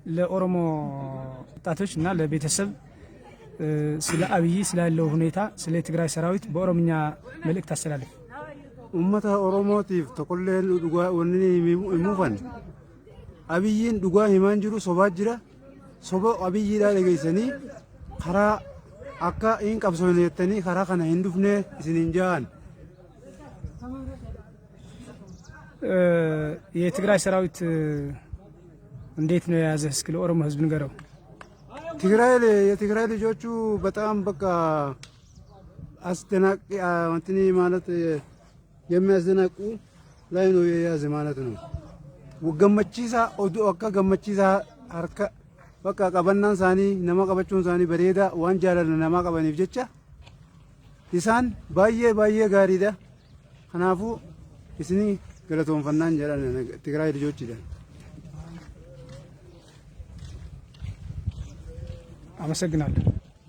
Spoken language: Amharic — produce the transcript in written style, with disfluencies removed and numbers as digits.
ለኦሮሞ ወጣቶች እና ለቤተሰብ ስለ አብይ ስላለው ሁኔታ ስለ ትግራይ ሰራዊት በኦሮምኛ መልእክት አስተላልፍ። ኡመታ ኦሮሞቲፍ ተቆለን ዱጋ ወንኒ ይሙፈን አብይን ዱጋ ሂማን ጅሩ ሶባ ጅራ ሶባ አብይ ዳ ለገይሰኒ خራ አካ ኢን ቀብሶነ የተኒ خራ ከነ ህንዱፍነ እስንንጃን የትግራይ ሰራዊት እንዴት ነው የያዘ? እስኪ ለኦሮሞ ህዝብ ንገረው። የትግራይ ልጆቹ በጣም በቃ አስደናቂ እንትኒ ማለት የሚያስደናቁ ላይ ነው የያዘ ማለት ነው። ወገመቺሳ ኦዱ አካ ገመቺሳ አርካ በቃ ቀበናን ሳኒ ነማ ቀበቹን ሳኒ በሬዳ ዋን ጃላለ ነማ ቀበኒፍ ጀቻ ኢሳን ባየ ጋሪዳ ከናፉ እስኒ ገለቶን ፈናን ጀላለ ትግራይ ልጆች ይላል። አመሰግናለሁ።